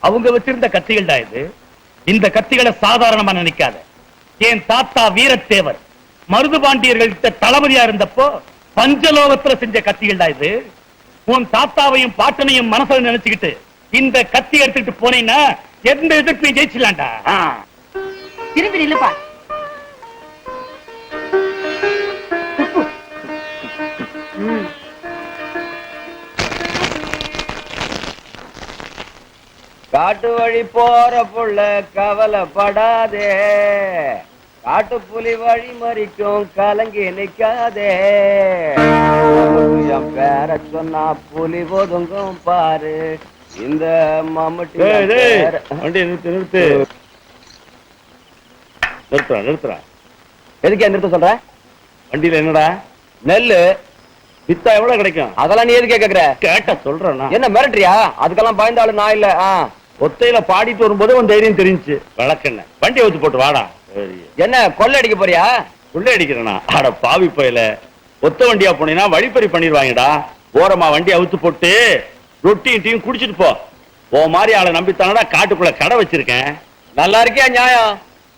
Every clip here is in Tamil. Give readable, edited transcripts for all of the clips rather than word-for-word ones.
அவங்க வச்சிருந்த கத்திகள்டா இது. இந்த கத்திகளை சாதாரணமா நினைக்காத. என் தாத்தா வீரத்தேவர் மருதுபாண்டியர்கள்ட்ட தளபதியா இருந்தப்போ பஞ்சலோகத்துல செஞ்ச கத்திகள்டா இது. உன் தாத்தாவையும் பாட்டனையும் மனசுல நினைச்சுக்கிட்டு இந்த கத்தி எடுத்துக்கிட்டு போனீங்கன்னா எந்த எதிர்ப்பையும் ஜெயிச்சிடலாம்டா. திரும்பி நில்லுப்பா. காட்டு வழி போற புள்ள கவலைப்படாதே, காட்டு புலி வழி மறிக்கும் கலங்கி நிக்காதே. என் பேர சொன்னா புலி ஒதுங்கும் பாரு. இந்த மம்முட்டி நிறுத்துறா. எதுக்கே நிறுத்த சொல்ற? வண்டியில என்னடா? நெல்லு. வித்தா எவ்வளவு கிடைக்கும்? அதெல்லாம் நீ எதுக்கே கேக்குற? கேட்ட சொல்றேன்னா என்ன மிரட்டுறியா? அதுக்கெல்லாம் பயந்தாலும் நான் இல்ல. ஒத்தையில பாடிட்டு வரும்போது உன் தைரியம் தெரிஞ்சு வழக்கண்ண வண்டியை ஊத்து போட்டு வாடா. என்ன கொள்ளை அடிக்க போறியா? உள்ளே அடிக்கிறேனா? அட பாவி போயில ஒத்த வண்டியா போனீங்கன்னா வழிப்பறி பண்ணிடுவாங்கடா. ஓரமா வண்டி அவுத்து போட்டு ரொட்டியும் டீயும் குடிச்சிட்டு போ. ஓ மாதிரி ஆளை நம்பித்தானடா காட்டுக்குள்ள கடை வச்சிருக்கேன். நல்லா இருக்கியா நியாயம்?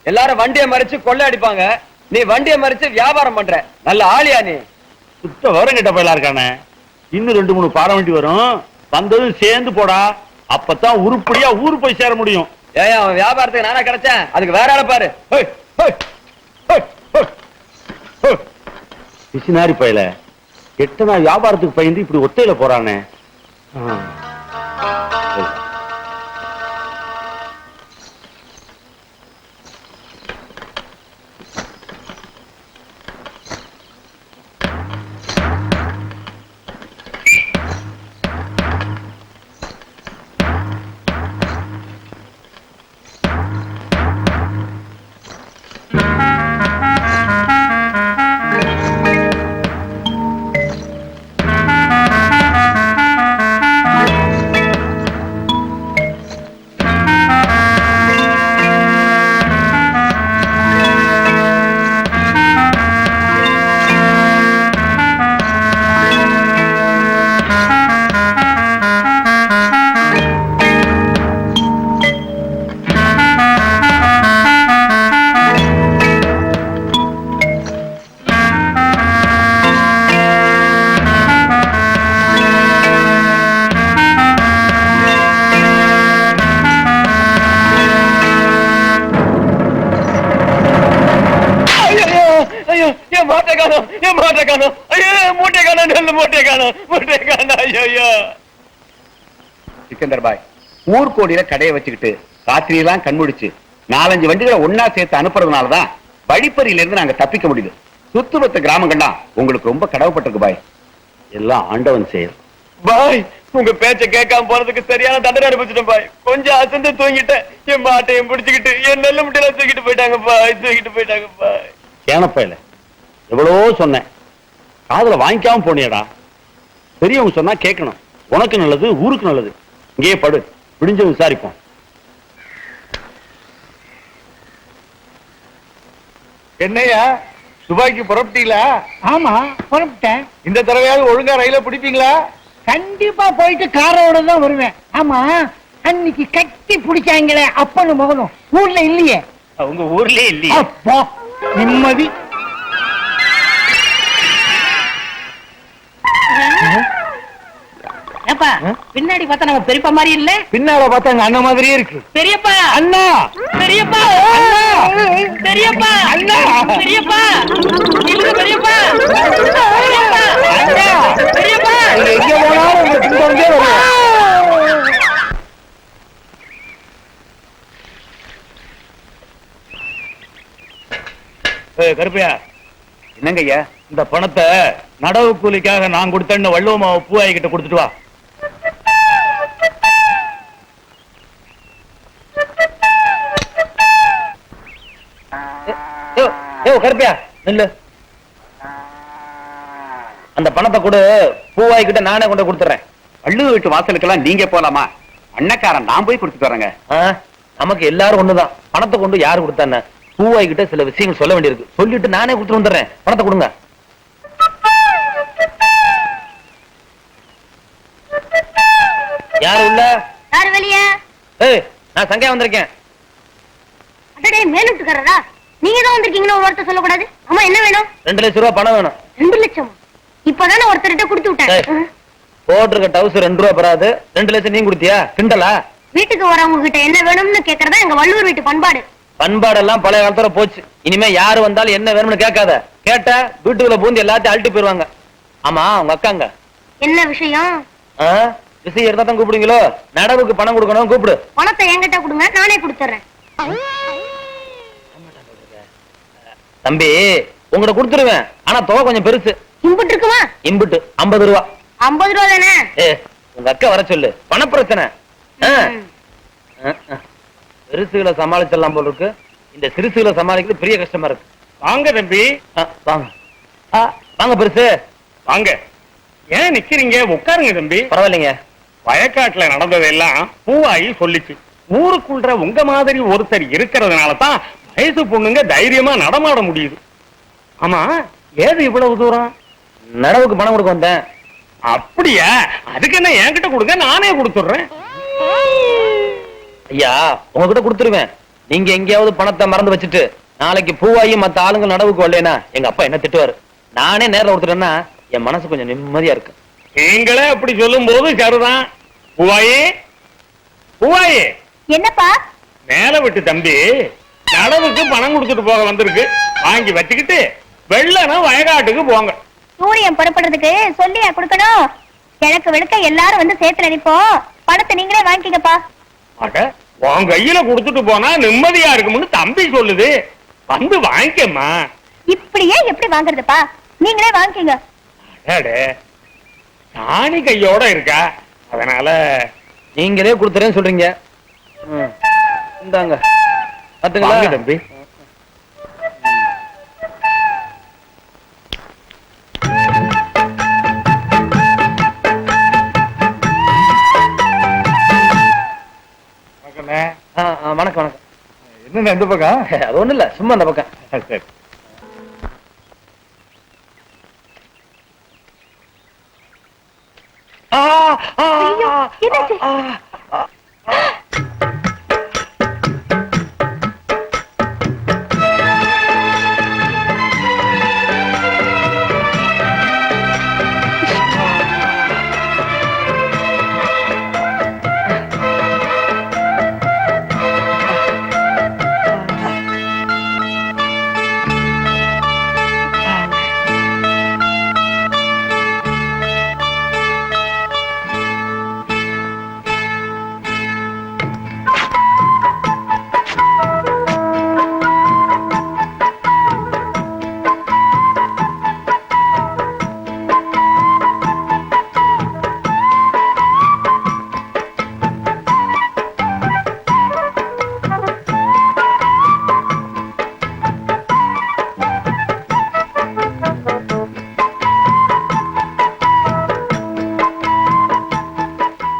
எல்லாரும் வண்டியை மறிச்சு கொள்ளை அடிப்பாங்க, நீ வண்டியை மறிச்சு வியாபாரம் பண்ற. நல்ல ஆளியா நீ? சுத்த வரம் கிட்ட போயலா இருக்கானே. இன்னும் 2-3 பாறை வண்டி வரும், வந்ததும் சேர்ந்து போடா. அப்பதான் உருப்படியா ஊரு போய் சேர முடியும். ஏன் அவன் வியாபாரத்துக்கு நானா கிடைச்சேன்? அதுக்கு வேற ஆளை பாரு. பிசினாரி பையல எட்டனா வியாபாரத்துக்கு பயந்து இப்படி ஒத்தையில போறானே. சிக்கந்தர் பாய் ஊர்கோடியில கடையை வச்சுக்கிட்டு ராத்திரியெல்லாம் கண்முடிச்சு 4-5 வண்டிகளை ஒன்னா சேர்த்து அனுப்புறதுனாலதான் வழிப்பறியில இருந்து நாங்க தப்பிக்க முடியுது. சுத்துவத்த கிராமங்கள்லாம் உங்களுக்கு ரொம்ப கடவுப்பட்டிருக்கு பாய். எல்லாம் ஆண்டவன் செயல். பாய் உங்க பேச்ச கேட்காம போறதுக்கு சரியான தண்டனை அனுப்பிச்சிட்டேன் பாய். கொஞ்சம் அசந்து தூங்கிட்டேன். என் மாட்டையும் பிடிச்சுக்கிட்டு என் நெல்லு முட்டையெல்லாம் தூக்கிட்டு போயிட்டாங்க பாய். கேனப்பையில எவ்வளவோ சொன்னேன், காதுல வாங்கிக்காம போனியடா. பெரியவங்க சொன்னா கேட்கணும். உனக்கு நல்லது, ஊருக்கு நல்லது. இங்கேயே படு, விடிஞ்சு விசாரிப்போம். என்னையா துபாய்க்கு புறப்பட்டீங்களா? ஆமா புறப்பட்டேன். இந்த தடவையாவது ஒழுங்கா ரயில பிடிப்பீங்களா? கண்டிப்பா போயிட்டு காரோட தான் வருவேன். ஆமா அன்னைக்கு கட்டி பிடிச்சாங்களே அப்பனும் மகனும் ஊர்ல இல்லையே? அவங்க ஊர்லயே இல்லையே. அப்பா நிம்மதி. ஏப்பா பின்னாடி பார்த்தா நம்ம பெரியப்பா மாதிரி இல்ல? பின்னால பார்த்தா எங்க அண்ணன் மாதிரியே இருக்கு. பெரியப்பா அண்ணா, பெரியப்பா பெரியப்பா அண்ணா, பெரியப்பா இல்ல பெரியப்பா பெரியப்பா பெரியப்பா எங்க போனாலும் உங்க பின்தொடர்ந்தே வருவோம். கருப்பையா, என்னங்க ஐயா? இந்த பணத்தை நடவு கூலிக்காக நான் கொடுத்தேன்னு வள்ளுவமாவை பூவாய் கிட்ட கொடுத்துட்டு வா. கருப்பியா நில்லு. அந்த பணத்தை கொடு, பூவாய் கிட்ட நானே கொண்டு கொடுத்துறேன். வள்ளுவ வீட்டு வாசலுக்கெல்லாம் நீங்க போலாமா? அண்ணக்காரன் நான் போய் கொடுத்துட்டு வரேங்க. நமக்கு எல்லாரும் ஒண்ணுதான். பணத்தை கொண்டு யாரு கொடுத்தானே? பூவாய் கிட்ட சில விஷயங்கள் சொல்ல வேண்டியிருக்கு. சொல்லிட்டு நானே கொடுத்துட்டு வந்துடுறேன். பணத்தை கொடுங்க. யாரு உள்ள? யாரு வெளிய? ஏய், நான் சங்கையா வந்திருக்கேன். அடடே மேலுட்டுக்காரரா, நீங்க தான் வந்திருக்கீங்கன்னு ஒரு வார்த்தை சொல்லக்கூடாது. அம்மா என்ன வேணும்? 2 லட்சம் ரூபாய் பணம் வேணும். 2 லட்சம்? இப்பதானே ஒருத்தர்கிட்ட கொடுத்து ஏய், விட்டேன். போட்டிருக்க டவுஸ் 2 ரூபாய் பெறாது. 2 லட்சம் நீ கொடுத்தியா? கிண்டலா? வீட்டுக்கு வரவங்க கிட்ட என்ன வேணும்னு கேக்குறதா எங்க வள்ளுவர் வீட்டு பண்பாடு. பண்பாடெல்லாம் பழைய காலத்தோட போச்சு. இனிமே யாரு வந்தாலும் என்ன வேணும்னு கேட்காத. கேட்ட வீட்டுக்குள்ள பூந்து எல்லாத்தையும் அழுட்டு போயிருவாங்க. ஆமா, உங்க அக்காங்க என்ன விஷயம்? விஷயம் இருந்தா தான் கூப்பிடுங்களோ? நடவுக்கு பணம் கொடுக்கணும், கூப்பிடு. பணத்தை என்கிட்ட கொடுங்க, நானே கொடுத்துறேன். தம்பி, உங்கள்ட்ட கொடுத்துருவேன். ஆனா தொகை கொஞ்சம் பெருசு. இம்புட்டு இருக்குமா? இம்புட்டு 50 ரூபா. 50 ரூபா தானே? உங்க அக்கா வர சொல்லு, பண பிரச்சனை. பெருசுகளை சமாளிச்சிடலாம் போல இருக்கு. இந்த சிறுசுகளை சமாளிக்கிறது பெரிய கஷ்டமா இருக்கு. வாங்க தம்பி. வாங்க வாங்க பெருசு வாங்க. ஏன் நிக்கிறீங்க? உட்காருங்க தம்பி. பரவாயில்லைங்க. வயக்காட்டுல நடந்ததெல்லாம் பூவாயி சொல்லிச்சு. ஊருக்குள்ள உங்க மாதிரி ஒருத்தர் இருக்கிறதுனால தான் வயசு பொண்ணுங்க தைரியமா நடமாட முடியுது. ஆமா, ஏது இவ்வளவு தூரம்? நடவுக்கு பணம் கொடுக்க வந்தேன். அப்படியா? அதுக்கு என்ன என்கிட்ட கொடுங்க, நானே கொடுத்துடுறேன். ஐயா, உங்ககிட்ட கொடுத்துருவேன். நீங்க எங்கேயாவது பணத்தை மறந்து வச்சுட்டு நாளைக்கு பூவாயி மத்த ஆளுங்க நடவுக்கு வரலனா எங்க அப்பா என்ன திட்டுவாரு. நானே நேரில் கொடுத்துட்டேன்னா என் மனசு கொஞ்சம் நிம்மதியா இருக்கு. நீங்களே அப்படி சொல்லும் போது சரிதான். பூவாயி, பூவாயி. என்னப்பா? மேல விட்டு தம்பி நடவுக்கு பணம் கொடுத்துட்டு போக வந்திருக்கு. வாங்கி வச்சுக்கிட்டு வெள்ளனா வயக்காட்டுக்கு போங்க. சூரியன் புறப்படுறதுக்கு சொல்லியா கொடுக்கணும்? கிழக்கு வெளுக்க எல்லாரும் வந்து சேர்த்துல நிப்போம். பணத்தை நீங்களே வாங்கிக்கப்பா. அட, உன் கையில கொடுத்துட்டு போனா நிம்மதியா இருக்கும்னு தம்பி சொல்லுது. வந்து வாங்கிக்கம்மா. இப்படியே எப்படி வாங்குறதுப்பா? நீங்களே வாங்கிக்கங்க. அடே, சாணி கையோட இருக்கா, அதனால நீங்களே கொடுத்துறேன்னு சொல்றீங்க. இந்தாங்க பாத்துங்களா தம்பி. வணக்கம் வணக்கம். என்ன எந்த பக்கம்? அது ஒண்ணு இல்ல, சும்மா அந்த பக்கம். சரி. என்னாச்சு?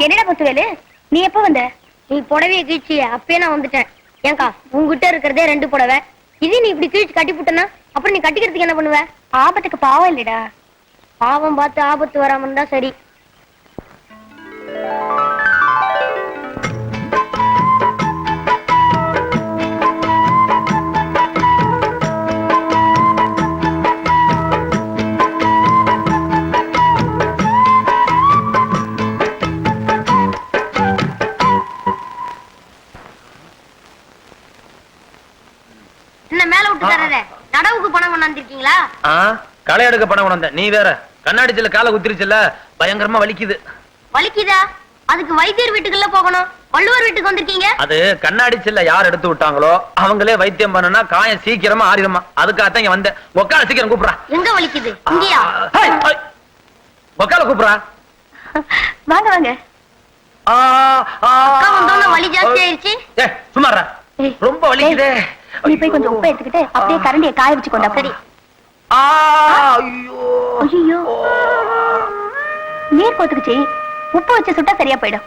என்னடா முத்துவேலு, நீ எப்ப வந்த? நீ புடவைய கீழ்ச்சி அப்பயே நான் வந்துட்டேன். ஏங்கா, உங்ககிட்ட இருக்கிறதே 2 புடவை. இது நீ இப்படி கீழ்ச்சி கட்டி போட்டனா அப்புறம் நீ கட்டிக்கிறதுக்கு என்ன பண்ணுவ? ஆபத்துக்கு பாவம் இல்லடா. பாவம் பார்த்து ஆபத்து வராம இருந்தா சரி. நடவுக்கு பணம் கொண்டாந்துருக்கீங்களா? களை எடுக்க பணம் கொண்டு வந்தேன். நீ வேற கண்ணாடி சில்ல காலை குத்திருச்சுல, பயங்கரமா வலிக்குது. வலிக்குதா? அதுக்கு வைத்தியர் வீட்டுக்குள்ள போகணும். வள்ளுவர் வீட்டுக்கு வந்திருக்கீங்க. அது கண்ணாடி சில்ல யார் எடுத்து விட்டாங்களோ அவங்களே வைத்தியம் பண்ணனா காயம் சீக்கிரமா ஆறிடுமா. அதுக்காகத்தான் இங்க வந்தேன். உக்கால சீக்கிரம் கூப்பிடுறா. எங்க வலிக்குது? இங்கயா? உக்கால கூப்பிடுறா. வாங்க வாங்க. அக்கா வந்தோன வலி ஜாஸ்தி ஆயிருச்சு. சும்மாறா, ரொம்ப வலிக்குதே. நீ போய் கொஞ்சம் உப்பு எடுத்துக்கிட்டு அப்படியே கரண்டியை காய வச்சு கொண்டா. சரி. ஐயோ, நீர் கோத்துக்குச்சு. உப்பு வச்சு சுட்டா சரியா போயிடும்.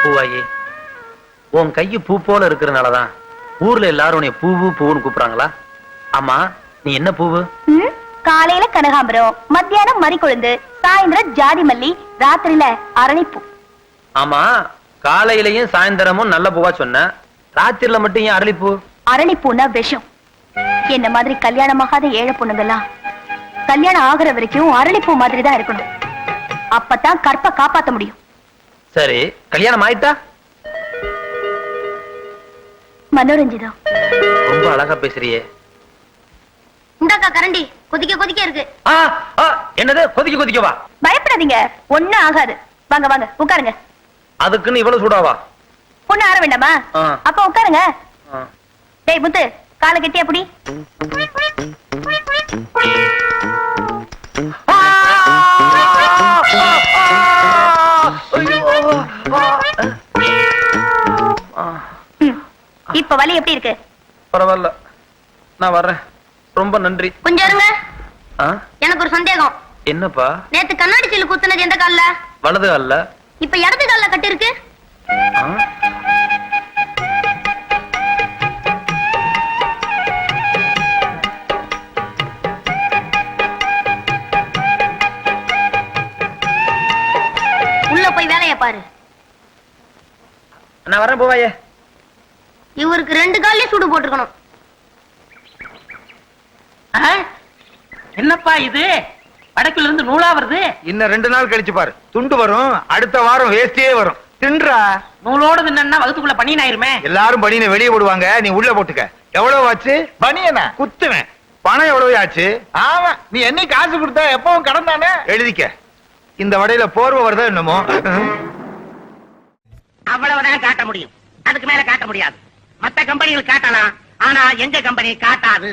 பூவாயி, உன் கையு பூ போல இருக்கிறனாலதான் ஊர்ல எல்லாரும் உன்னை பூவு பூவுன்னு கூப்பிடுறாங்களா? ஆமா, நீ என்ன பூவு? காலையில கனகாம்பரம், மத்தியானம் மறிக்கொழுந்து, சாயந்தரம் ஜாதி மல்லி, ராத்திரியில அரளிப்பூ. ஆமா, காலையிலயும் சாயந்தரமும் நல்ல பூவா சொன்ன, ராத்திரில மட்டும் ஏன் அரளிப்பூ? அரளிப்பூனா விஷம். என்ன மாதிரி கல்யாணமாகாத ஏழை பொண்ணுங்கெல்லாம் கல்யாணம் ஆகுற வரைக்கும் அரளிப்பூ மாதிரி தான் இருக்கணும். அப்பதான் கற்பை காப்பாத்த முடியும். சரி, கல்யாணம் ஆயிட்டா? மனோரஞ்சிதம். ரொம்ப அழகா பேசுறியே. இந்தாக்கா கரண்டி, கொதிக்க கொதிக்க இருக்கு. ஆ, ஆ, என்னது கொதிக்க கொதிக்கவா? பயப்படாதீங்க, ஒண்ணும் ஆகாது. வாங்க வாங்க உட்காருங்க. அதுக்குன்னு இவ்வளவு சூடாவா? ஒண்ணும் ஆற வேண்டாமா? ஆ. அப்ப உட்காருங்க. ஆ. டேய் முத்து, காலை கட்டி அப்படி. இப்ப வலி எப்படி இருக்கு? பரவாயில்ல, நான் வர்றேன். ரொம்ப நன்றி. கொஞ்சம் இருங்க, ஆ? எனக்கு ஒரு சந்தேகம். என்னப்பா? நேத்து கண்ணாடி சில்லு குத்துனது எந்த கால்ல? வலது அல்ல. இப்ப இடது கால்ல கட்டி இருக்கு. உள்ள போய் வேலைய பாரு. நான் வரேன் போவாயே. இவருக்கு 2 கால்லயும் சூடு போட்டுருக்கணும். என்னப்பா இது? வடக்குல இருந்து நூலா வருது. இன்னும் 2 நாள் கழிச்சு பாரு, துண்டு வரும். அடுத்த வாரம் வேஸ்டியே வரும். தின்றா. நூலோட தின்னா வகுத்துக்குள்ள பண்ணி ஆயிருமே. எல்லாரும் பனியனை வெளியே போடுவாங்க, நீ உள்ள போட்டுக்க. எவ்வளவு ஆச்சு? பனியனா குத்துவேன். பணம் எவ்வளவு ஆச்சு? ஆமா, நீ என்ன காசு கொடுத்தா எப்பவும் கடன் தானே. எழுதிக்க. இந்த வடையில போர்வை வருதா என்னமோ. அவ்வளவுதான் காட்ட முடியும், அதுக்கு மேல காட்ட முடியாது. மத்த கம்பெனிகள் காட்டலாம், ஆனா எங்க கம்பெனி காட்டாது.